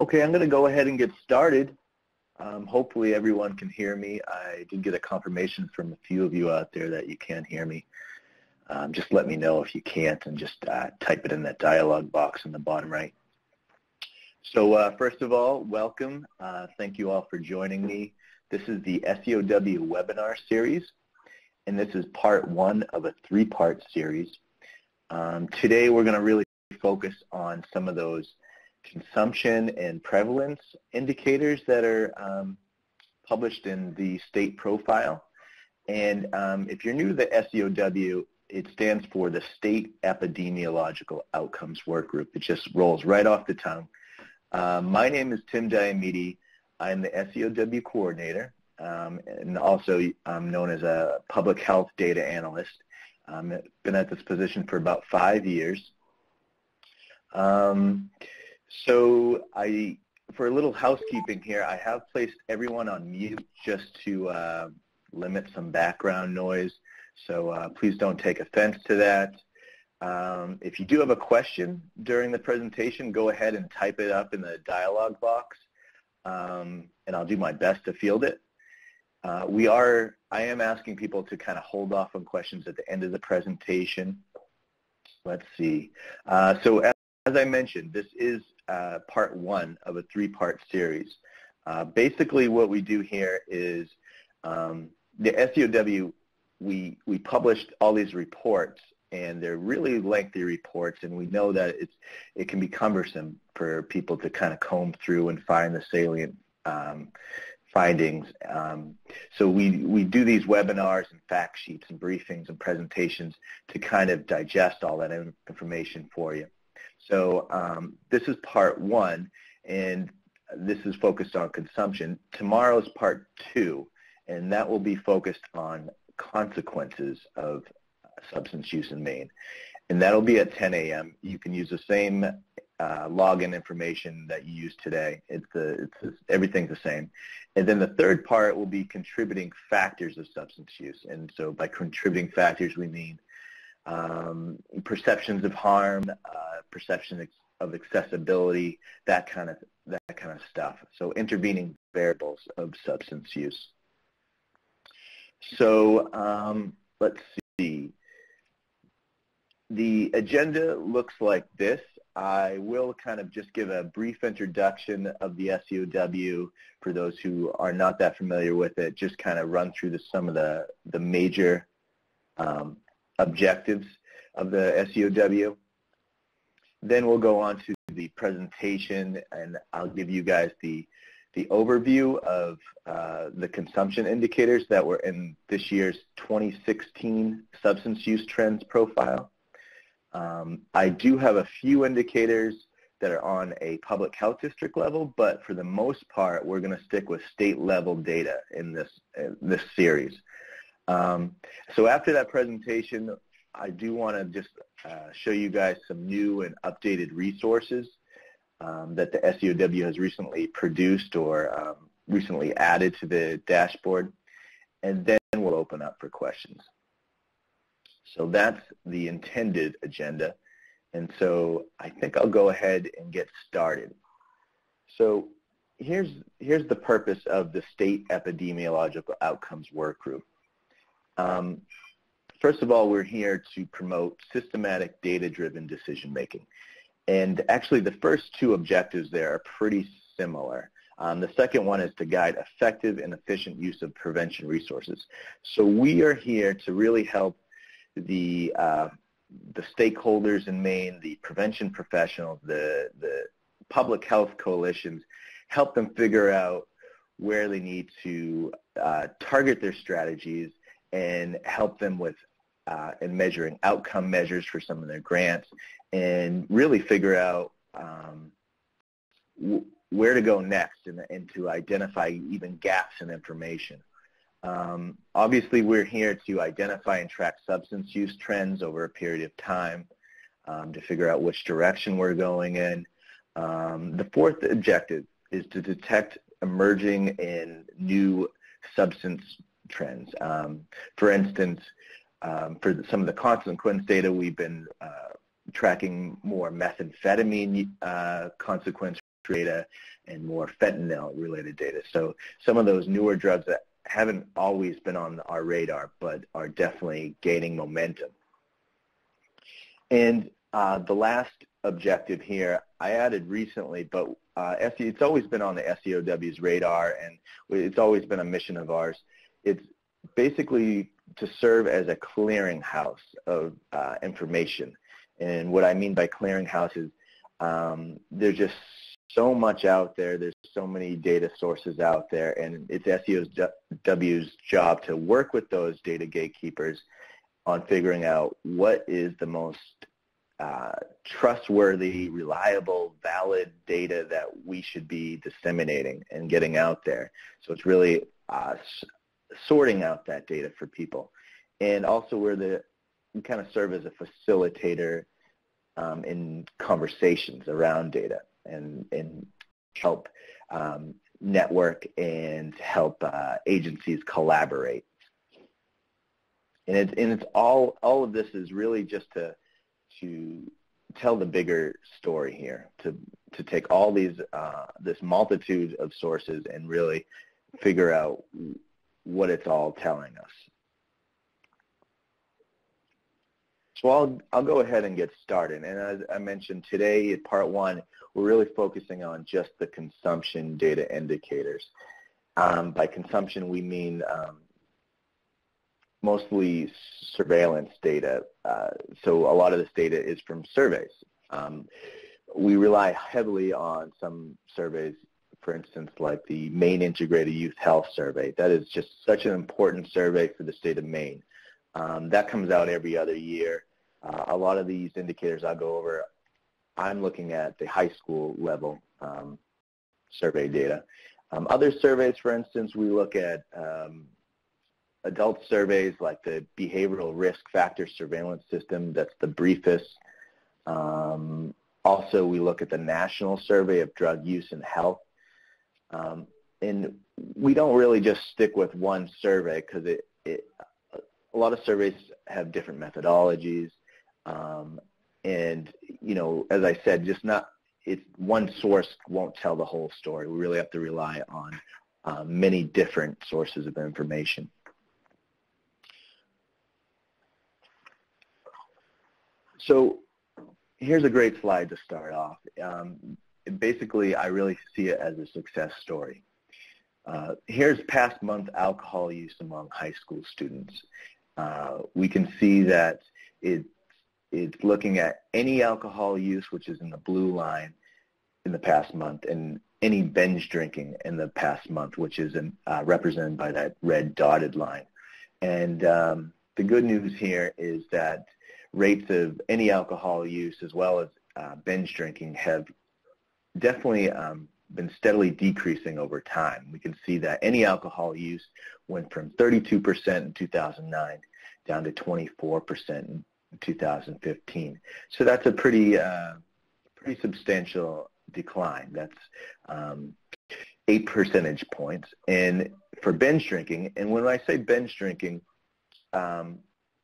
Okay, I'm going to go ahead and get started. Hopefully everyone can hear me. I did get a confirmation from a few of you out there that you can hear me. Just let me know if you can't and just type it in that dialog box in the bottom right. So first of all, welcome. Thank you all for joining me. This is the SEOW webinar series, and this is part one of a three-part series. Today we're going to really focus on some of those consumption and prevalence indicators that are published in the state profile. And if you're new to the SEOW, it stands for the State Epidemiological Outcomes Workgroup. It just rolls right off the tongue. My name is Tim Diamede. I'm the SEOW coordinator, and also I'm known as a public health data analyst. I've been at this position for about 5 years. So for a little housekeeping here, I have placed everyone on mute just to limit some background noise. So please don't take offense to that. If you do have a question during the presentation, go ahead and type it up in the dialog box, and I'll do my best to field it. I am asking people to kind of hold off on questions at the end of the presentation. Let's see. So as I mentioned, this is part one of a three-part series. Basically what we do here is the SEOW, we published all these reports, and they're really lengthy reports, and we know that it can be cumbersome for people to kind of comb through and find the salient findings. So we do these webinars and fact sheets and briefings and presentations to kind of digest all that information for you. So this is part one, and this is focused on consumption. Tomorrow's part two, and that will be focused on consequences of substance use in Maine. And that'll be at 10 a.m. You can use the same login information that you used today. Everything's the same. And then the third part will be contributing factors of substance use. And so by contributing factors, we mean perceptions of harm, perception of accessibility, that kind of stuff. So intervening variables of substance use. So let's see. The agenda looks like this. I will kind of just give a brief introduction of the SEOW for those who are not that familiar with it, just kind of run through some of the major objectives of the SEOW. Then we'll go on to the presentation, and I'll give you guys the overview of the consumption indicators that were in this year's 2016 substance use trends profile. I do have a few indicators that are on a public health district level, but for the most part, we're going to stick with state level data in this series. So after that presentation, I do want to just show you guys some new and updated resources that the SEOW has recently produced or recently added to the dashboard, and then we'll open up for questions. So that's the intended agenda, and so I think I'll go ahead and get started. So here's the purpose of the State Epidemiological Outcomes Workgroup. First of all, we're here to promote systematic data-driven decision-making. And actually, the first two objectives there are pretty similar. The second one is to guide effective and efficient use of prevention resources. So we are here to really help the stakeholders in Maine, the prevention professionals, the public health coalitions, help them figure out where they need to target their strategies and help them with in measuring outcome measures for some of their grants, and really figure out where to go next and to identify even gaps in information. Obviously, we're here to identify and track substance use trends over a period of time to figure out which direction we're going in. The fourth objective is to detect emerging and new substance trends. For instance, for some of the consequence data, we've been tracking more methamphetamine consequence data and more fentanyl-related data. So some of those newer drugs that haven't always been on our radar, but are definitely gaining momentum. And the last objective here, I added recently, but it's always been on the SEOW's radar, and it's always been a mission of ours. It's basically to serve as a clearinghouse of information. And what I mean by clearinghouse is there's just so much out there. There's so many data sources out there, and it's SEOW's job to work with those data gatekeepers on figuring out what is the most trustworthy, reliable, valid data that we should be disseminating and getting out there. So it's really sorting out that data for people. And also we kind of serve as a facilitator in conversations around data and help network and help agencies collaborate. And it's all of this is really just to tell the bigger story here, to take all these this multitude of sources and really figure out what it's all telling us. So I'll go ahead and get started. And as I mentioned today, in part one, we're really focusing on just the consumption data indicators. By consumption, we mean mostly surveillance data. So a lot of this data is from surveys. We rely heavily on some surveys, for instance, like the Maine Integrated Youth Health Survey. That is just such an important survey for the state of Maine. That comes out every other year. A lot of these indicators I'll go over, I'm looking at the high school level survey data. Other surveys, for instance, we look at adult surveys like the Behavioral Risk Factor Surveillance System, that's the briefest. Also, we look at the National Survey of Drug Use and Health. And we don't really just stick with one survey because a lot of surveys have different methodologies. And, you know, as I said, one source won't tell the whole story. We really have to rely on many different sources of information. So here's a great slide to start off. Basically, I really see it as a success story. Here's past month alcohol use among high school students. We can see that it's looking at any alcohol use, which is in the blue line, in the past month, and any binge drinking in the past month, which is represented by that red dotted line. And the good news here is that rates of any alcohol use as well as binge drinking have definitely been steadily decreasing over time. We can see that any alcohol use went from 32% in 2009 down to 24% in 2015. So that's a pretty substantial decline. That's 8 percentage points. And for binge drinking, and when I say binge drinking,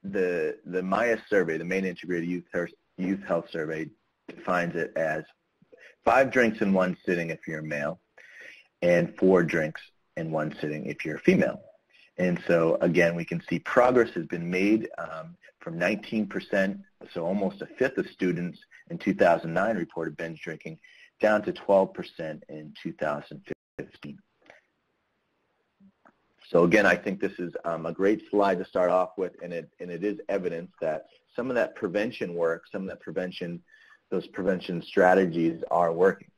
the MIA survey, the Maine Integrated Youth Health Survey, defines it as 5 drinks in one sitting if you're a male, and 4 drinks in one sitting if you're a female. And so, again, we can see progress has been made from 19%, so almost a fifth of students in 2009 reported binge drinking, down to 12% in 2015. So again, I think this is a great slide to start off with, and it is evidence that some of that prevention work, those prevention strategies are working.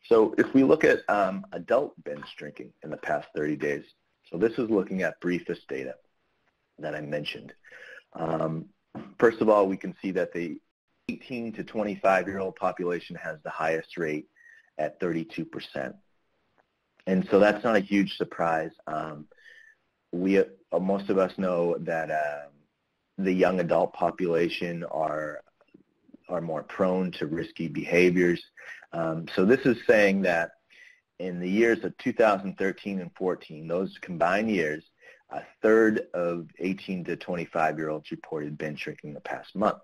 So if we look at adult binge drinking in the past 30 days, so this is looking at briefest data that I mentioned. First of all, we can see that the 18 to 25-year-old population has the highest rate at 32%. And so that's not a huge surprise. Most of us know that the young adult population are more prone to risky behaviors. So this is saying that in the years of 2013 and 14, those combined years, a third of 18 to 25-year-olds reported binge drinking the past month.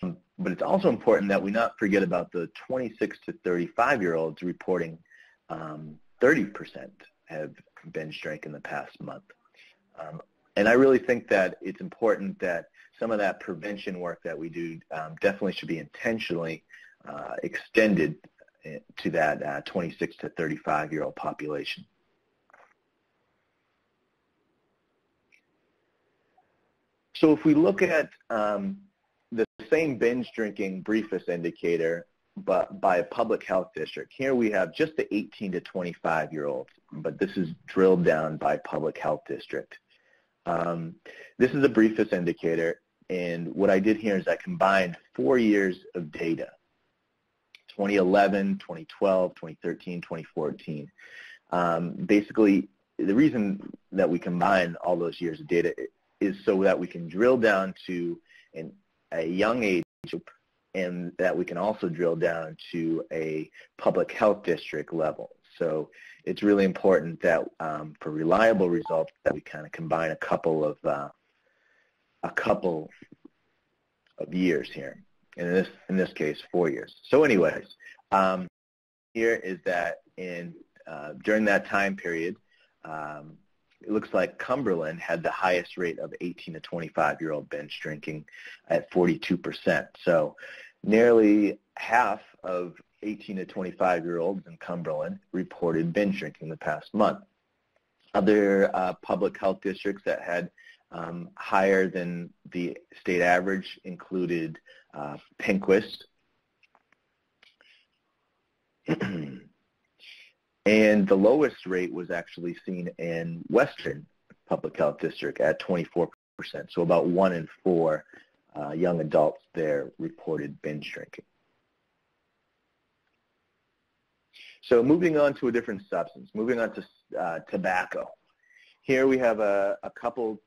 But it's also important that we not forget about the 26 to 35-year-olds reporting 30% have binge drank in the past month. And I really think that it's important that some of that prevention work that we do definitely should be intentionally extended to that 26 to 35-year-old population. So if we look at the same binge drinking briefest indicator, but by a public health district, here we have just the 18 to 25-year-olds, but this is drilled down by public health district. This is a briefest indicator, and what I did here is I combined 4 years of data, 2011, 2012, 2013, 2014. Basically, the reason that we combine all those years of data is so that we can drill down to a young age group, and that we can also drill down to a public health district level. So it's really important that for reliable results that we kind of combine a couple of years here. In this case, 4 years. So anyways, here is that during that time period, it looks like Cumberland had the highest rate of 18 to 25-year-old binge drinking at 42%. So nearly half of 18 to 25-year-olds in Cumberland reported binge drinking the past month. Other public health districts that had higher than the state average included Pinquist, and the lowest rate was actually seen in Western Public Health District at 24%. So about 1 in 4 young adults there reported binge drinking. So moving on to a different substance, moving on to tobacco. Here we have a couple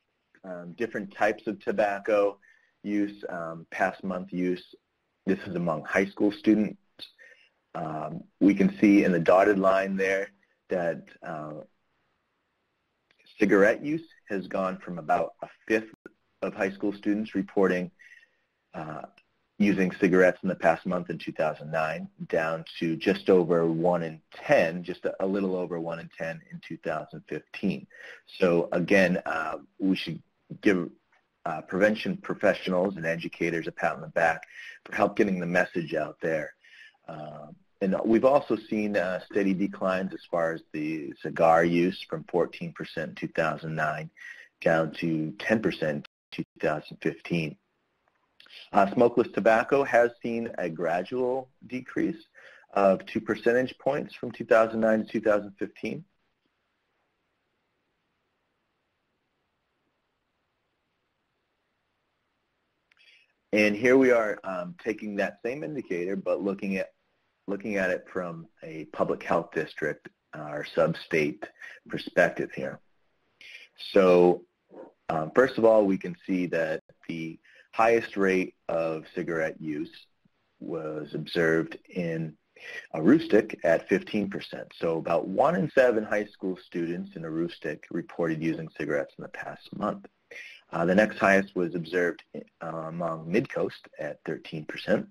different types of tobacco use, past month use. This is among high school students. We can see in the dotted line there that cigarette use has gone from about a fifth of high school students reporting using cigarettes in the past month in 2009 down to just over 1 in 10, just a little over 1 in 10 in 2015. So again, we should give prevention professionals and educators a pat on the back for help getting the message out there. And we've also seen steady declines as far as the cigar use from 14% in 2009 down to 10% in 2015. Smokeless tobacco has seen a gradual decrease of 2 percentage points from 2009 to 2015. And here we are taking that same indicator, but looking at it from a public health district or sub-state perspective here. So first of all, we can see that the highest rate of cigarette use was observed in Aroostook at 15%. So about 1 in 7 high school students in Aroostook reported using cigarettes in the past month. The next highest was observed among Midcoast at 13%.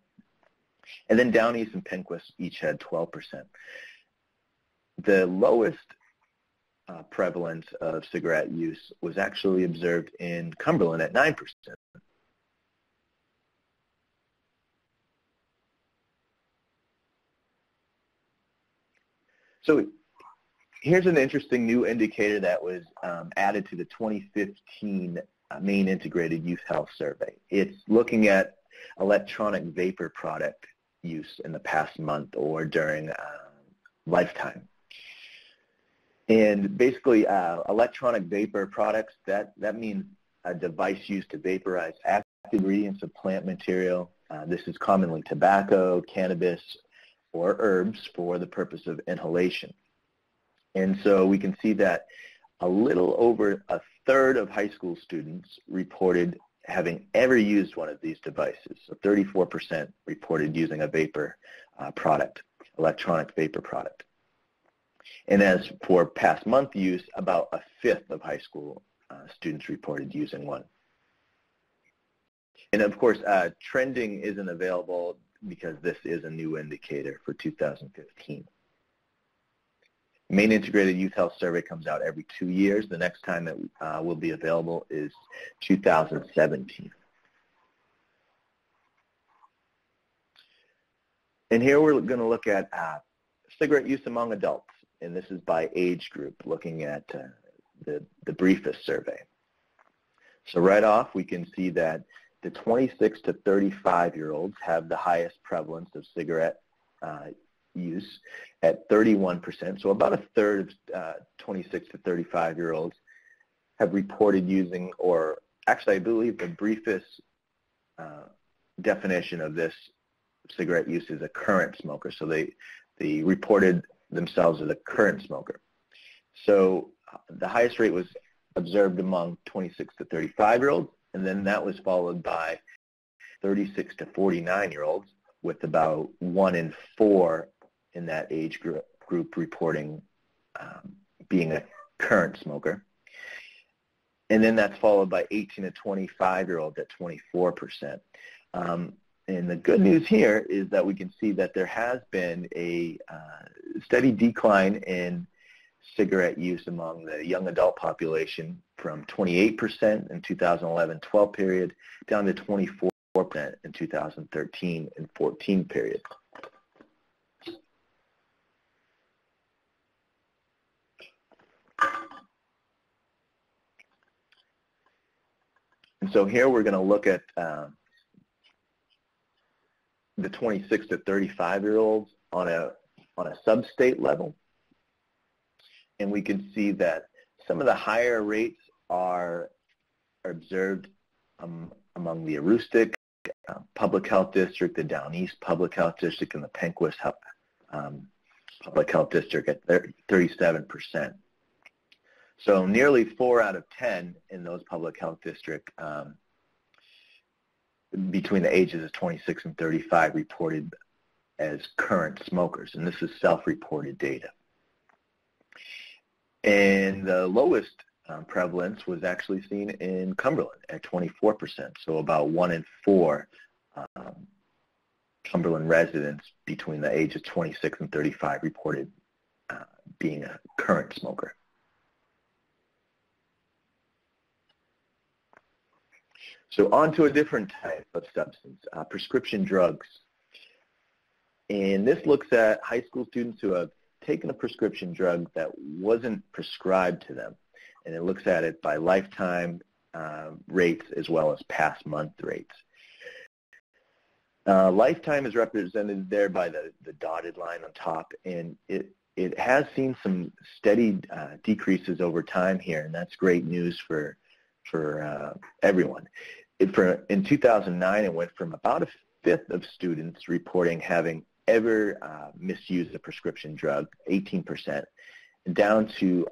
And then Down East and Pinquist each had 12%. The lowest prevalence of cigarette use was actually observed in Cumberland at 9%. So here's an interesting new indicator that was added to the 2015 Maine Integrated Youth Health Survey. It's looking at electronic vapor product use in the past month or during lifetime. And basically, electronic vapor products, that means a device used to vaporize active ingredients of plant material. This is commonly tobacco, cannabis, or herbs for the purpose of inhalation. And so we can see that a little over a third of high school students reported having ever used one of these devices. So 34% reported using a vapor product, electronic vapor product. And as for past month use, about a fifth of high school students reported using one. And of course, trending isn't available because this is a new indicator for 2015. Maine Integrated Youth Health Survey comes out every 2 years. The next time it will be available is 2017. And here we're going to look at cigarette use among adults, and this is by age group, looking at the briefest survey. So right off, we can see that the 26 to 35-year-olds have the highest prevalence of cigarette use at 31%. So about a third of 26 to 35-year-olds have reported using, or actually I believe the briefest definition of this cigarette use is a current smoker. So they reported themselves as a current smoker. So the highest rate was observed among 26 to 35-year-olds, and then that was followed by 36 to 49-year-olds, with about 1 in 4 in that age group reporting being a current smoker. And then that's followed by 18 to 25-year-olds at 24%. And the good news here is that we can see that there has been a steady decline in cigarette use among the young adult population from 28% in 2011-12 period down to 24% in 2013 and 14 period. And so here we're going to look at the 26 to 35-year-olds on a sub-state level. And we can see that some of the higher rates are observed among the Aroostook Public Health District, the Down East Public Health District, and the Penquist Public Health District at 37%. So nearly 4 out of 10 in those public health districts between the ages of 26 and 35 reported as current smokers, and this is self-reported data. And the lowest prevalence was actually seen in Cumberland at 24%, so about 1 in 4 Cumberland residents between the age of 26 and 35 reported being a current smoker. So on to a different type of substance, prescription drugs. And this looks at high school students who have taken a prescription drug that wasn't prescribed to them. And it looks at it by lifetime rates as well as past month rates. Lifetime is represented there by the dotted line on top, and it has seen some steady decreases over time here, and that's great news for everyone. In 2009, it went from about a fifth of students reporting having ever misused a prescription drug, 18%, down to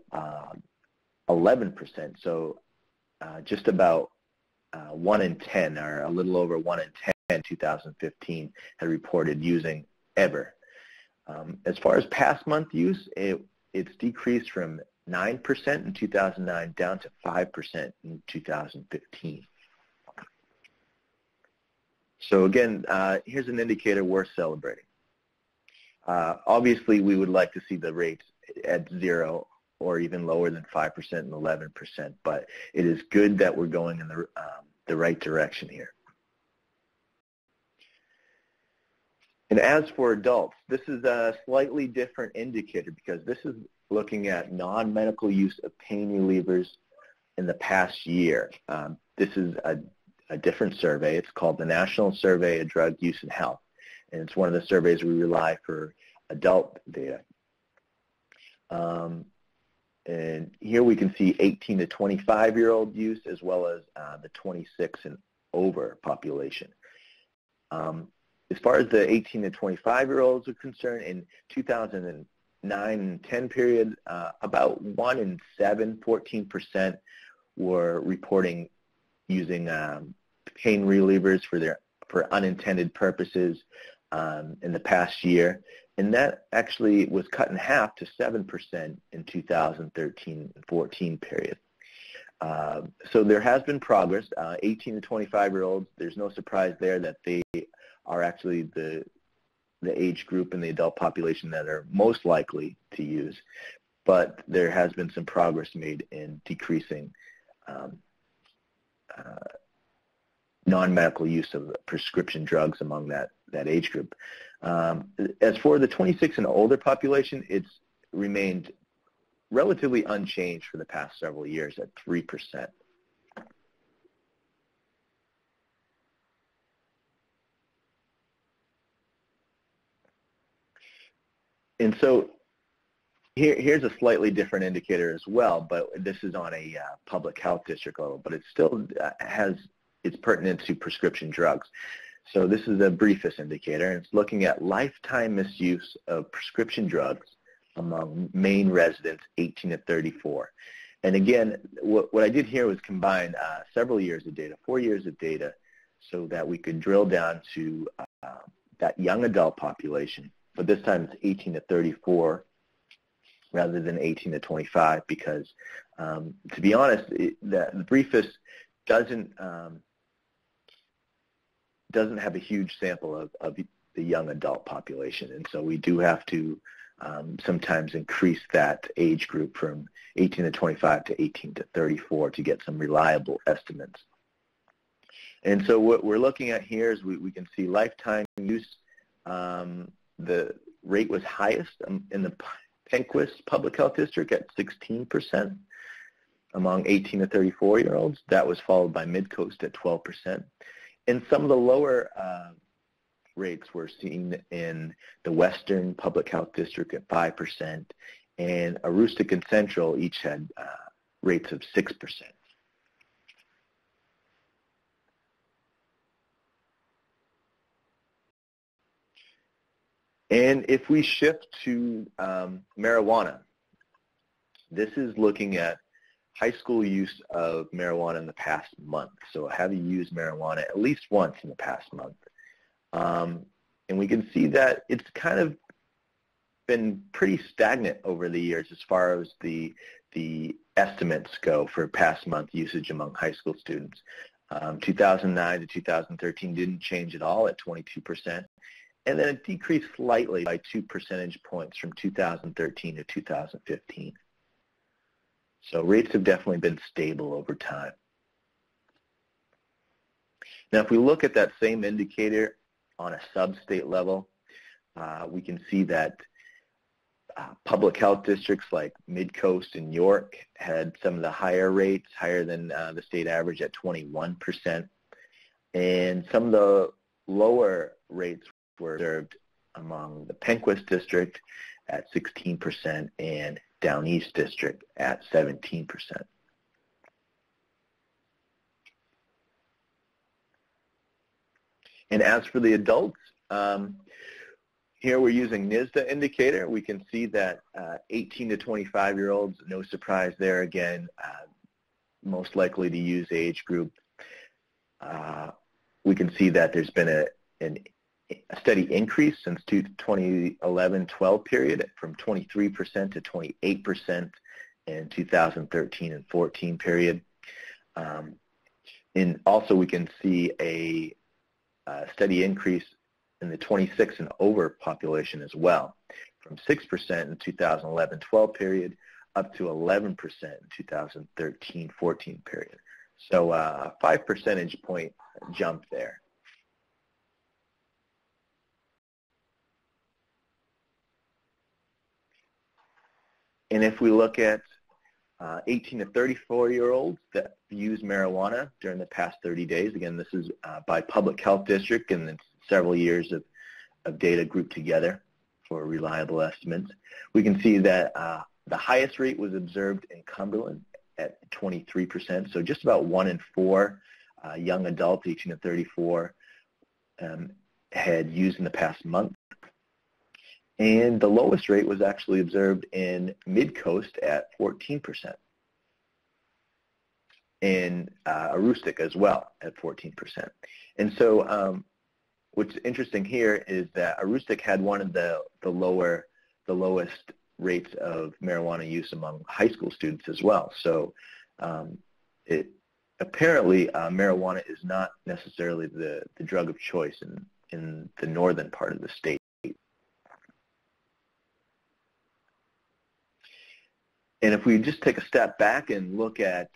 11%. So just about 1 in 10, or a little over 1 in 10 in 2015, had reported using ever. As far as past month use, it's decreased from 9% in 2009 down to 5% in 2015. So again, here's an indicator worth celebrating. Obviously, we would like to see the rates at 0 or even lower than 5% and 11%, but it is good that we're going in the right direction here. And as for adults, this is a slightly different indicator because this is looking at non-medical use of pain relievers in the past year. This is a different survey. It's called the National Survey of Drug Use and Health, and it's one of the surveys we rely for adult data. And here we can see 18 to 25-year-old use as well as the 26 and over population. As far as the 18 to 25-year-olds are concerned, in 2009 and 10 period, about 1 in 7, 14%, were reporting using pain relievers for unintended purposes. in the past year, and that actually was cut in half to 7% in 2013 and 14 period. So there has been progress. 18 to 25-year-olds, there's no surprise there that they are actually the age group in the adult population that are most likely to use, but there has been some progress made in decreasing non-medical use of prescription drugs among that age group. As for the 26 and older population, it's remained relatively unchanged for the past several years at 3%. And so here's a slightly different indicator as well, but this is on a public health district level, but it still it's pertinent to prescription drugs. So this is a briefest indicator, and it's looking at lifetime misuse of prescription drugs among Maine residents 18 to 34. And again, what I did here was combine several years of data, 4 years of data, so that we could drill down to that young adult population. But this time it's 18 to 34 rather than 18 to 25 because, to be honest, the briefest doesn't have a huge sample of the young adult population, and so we do have to sometimes increase that age group from 18 to 25 to 18 to 34 to get some reliable estimates. And so what we're looking at here is we can see lifetime use. The rate was highest in the Penquist Public Health District at 16% among 18 to 34-year-olds. That was followed by Midcoast at 12%. And some of the lower rates were seen in the Western Public Health District at 5%, and Aroostook and Central each had rates of 6%. And if we shift to marijuana, this is looking at high school use of marijuana in the past month. So have you used marijuana at least once in the past month? And we can see that it's kind of been pretty stagnant over the years as far as the estimates go for past month usage among high school students. 2009 to 2013 didn't change at all at 22%. And then it decreased slightly by 2 percentage points from 2013 to 2015. So rates have definitely been stable over time. Now, if we look at that same indicator on a sub-state level, we can see that public health districts like Midcoast and York had some of the higher rates, higher than the state average at 21%. And some of the lower rates were observed among the Penquist district at 16% and Down East district at 17%. And as for the adults, here we're using NSDA indicator. We can see that 18 to 25-year-olds, no surprise there again, most likely to use age group. We can see that there's been a steady increase since 2011-12 period from 23% to 28% in 2013 and 14 period. And also we can see a steady increase in the 26 and over population as well, from 6% in 2011-12 period up to 11% in 2013-14 period. So a 5 percentage point jump there. And if we look at 18 to 34-year-olds that use marijuana during the past 30 days, again, this is by public health district, and it's several years of data grouped together for reliable estimates. We can see that the highest rate was observed in Cumberland at 23%, so just about 1 in 4 young adults 18 to 34 had used in the past month. And the lowest rate was actually observed in Midcoast at 14%. And Aroostook as well at 14%. And so what's interesting here is that Aroostook had one of the lowest rates of marijuana use among high school students as well. So apparently marijuana is not necessarily the drug of choice in the northern part of the state. And if we just take a step back and look at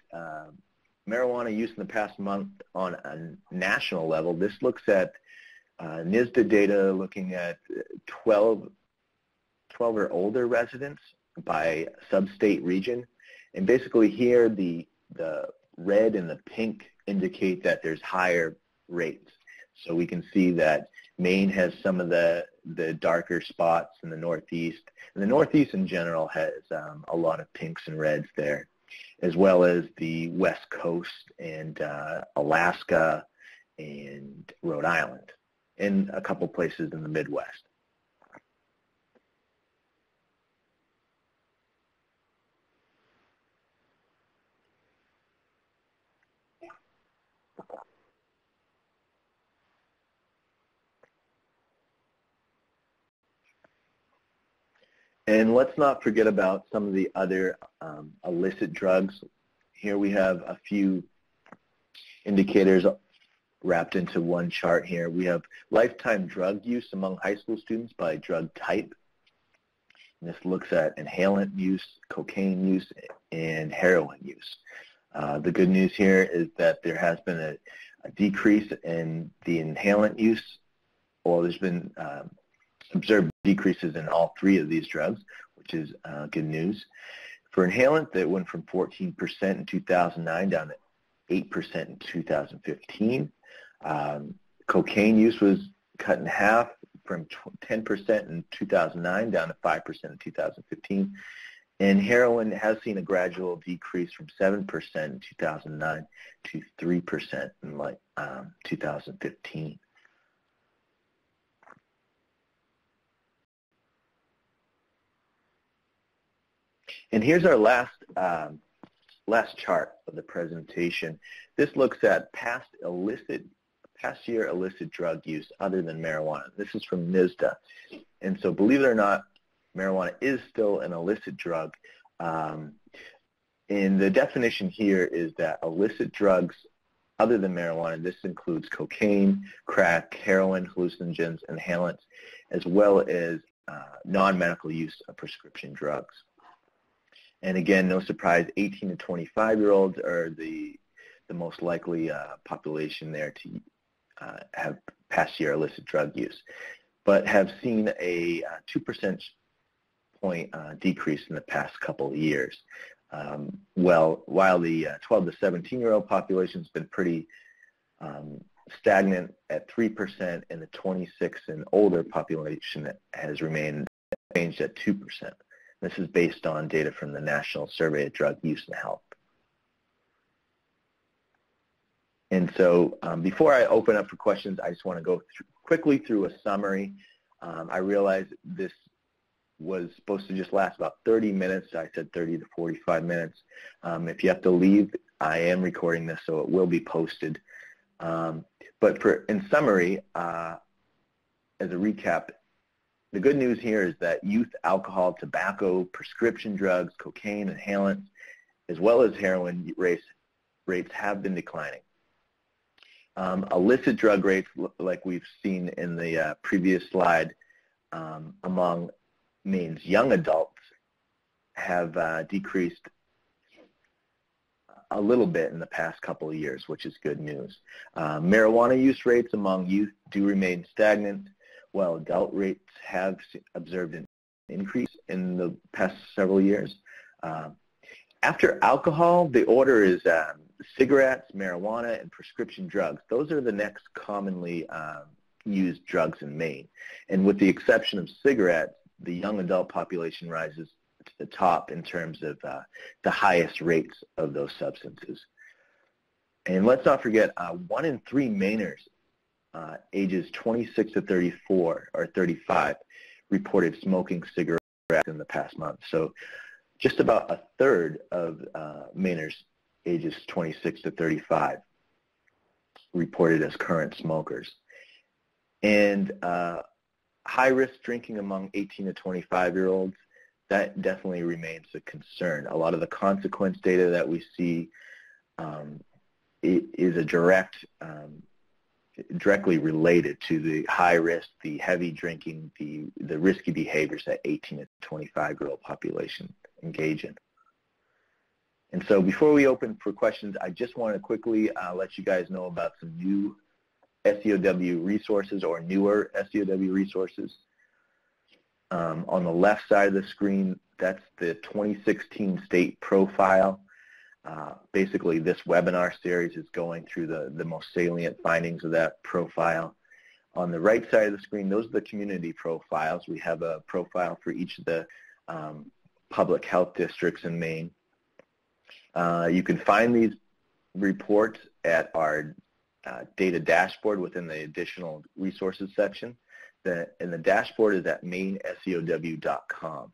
marijuana use in the past month on a national level, this looks at NISDA data looking at 12 or older residents by sub-state region. And basically here the red and the pink indicate that there's higher rates. So we can see that Maine has some of the darker spots in the Northeast. And the Northeast in general has a lot of pinks and reds there, as well as the West Coast and Alaska and Rhode Island, and a couple places in the Midwest. And let's not forget about some of the other illicit drugs. Here we have a few indicators wrapped into one chart here. We have lifetime drug use among high school students by drug type. And this looks at inhalant use, cocaine use, and heroin use. The good news here is that there has been a decrease in the inhalant use. Well, there's been observed decreases in all three of these drugs, which is good news. For inhalant, that went from 14% in 2009 down to 8% in 2015. Cocaine use was cut in half from 10% in 2009 down to 5% in 2015. And heroin has seen a gradual decrease from 7% in 2009 to 3% in 2015. And here's our last chart of the presentation. This looks at past year illicit drug use other than marijuana. This is from NISDA. And so believe it or not, marijuana is still an illicit drug. And the definition here is that illicit drugs other than marijuana, this includes cocaine, crack, heroin, hallucinogens, inhalants, as well as non-medical use of prescription drugs. And again, no surprise, 18 to 25-year-olds are the most likely population there to have past year illicit drug use, but have seen a 2% point decrease in the past couple of years. While the 12 to 17-year-old population has been pretty stagnant at 3%, and the 26 and older population has remained changed at 2%. This is based on data from the National Survey of Drug Use and Health. And so before I open up for questions, I just want to go quickly through a summary. I realize this was supposed to just last about 30 minutes. I said 30 to 45 minutes. If you have to leave, I am recording this, so it will be posted. But in summary, as a recap, the good news here is that youth alcohol, tobacco, prescription drugs, cocaine, inhalants, as well as heroin rates have been declining. Illicit drug rates, like we've seen in the previous slide, among Maine's young adults have decreased a little bit in the past couple of years, which is good news. Marijuana use rates among youth do remain stagnant, while adult rates have observed an increase in the past several years. After alcohol, the order is cigarettes, marijuana, and prescription drugs. Those are the next commonly used drugs in Maine. And with the exception of cigarettes, the young adult population rises to the top in terms of the highest rates of those substances. And let's not forget, 1 in 3 Mainers ages 26 to 34 or 35 reported smoking cigarettes in the past month. So just about a third of Mainers ages 26 to 35 reported as current smokers. And high-risk drinking among 18 to 25-year-olds, that definitely remains a concern. A lot of the consequence data that we see is a directly related to the high risk, the heavy drinking, the risky behaviors that 18 to 25-year-old population engage in. And so before we open for questions, I just want to quickly let you guys know about some new SEOW resources or newer SEOW resources. On the left side of the screen, that's the 2016 state profile. Basically, this webinar series is going through the most salient findings of that profile. On the right side of the screen, those are the community profiles. We have a profile for each of the public health districts in Maine. You can find these reports at our data dashboard within the additional resources section. And the dashboard is at maineseow.com.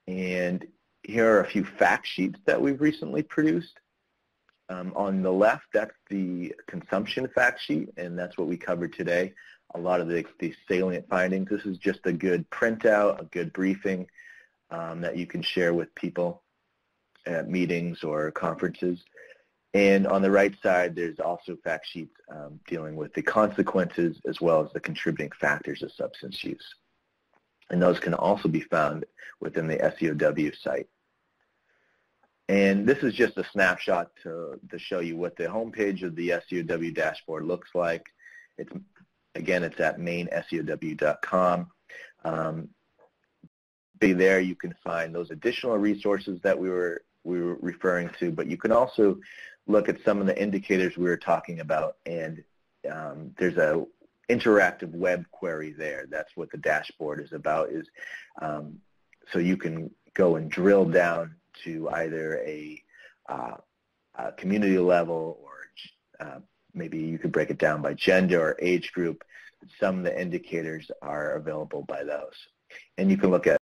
And here are a few fact sheets that we've recently produced. On the left, that's the consumption fact sheet, and that's what we covered today. A lot of the salient findings. This is just a good printout, a good briefing that you can share with people at meetings or conferences. And on the right side, there's also fact sheets dealing with the consequences as well as the contributing factors of substance use. And those can also be found within the SEOW site. And this is just a snapshot to show you what the homepage of the SEOW dashboard looks like. Again, it's at maineseow.com. There you can find those additional resources that we were referring to, but you can also look at some of the indicators we were talking about, and there's a interactive web query there. That's what the dashboard is about, so you can go and drill down to either a community level, or maybe you could break it down by gender or age group. Some of the indicators are available by those. And you can look at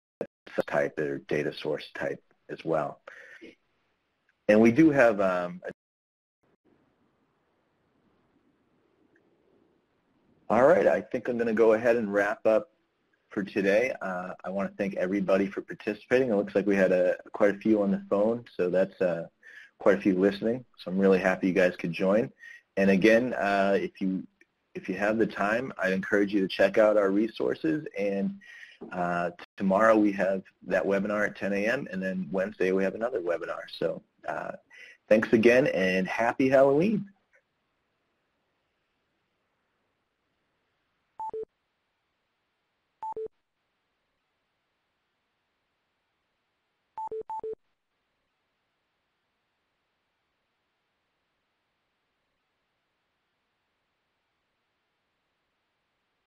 type or data source type as well. And we do have all right, I think I'm going to go ahead and wrap up for today. I want to thank everybody for participating. It looks like we had quite a few on the phone, so that's quite a few listening. So I'm really happy you guys could join. And again, if you have the time, I encourage you to check out our resources. And tomorrow we have that webinar at 10 a.m. and then Wednesday we have another webinar. So thanks again, and happy Halloween.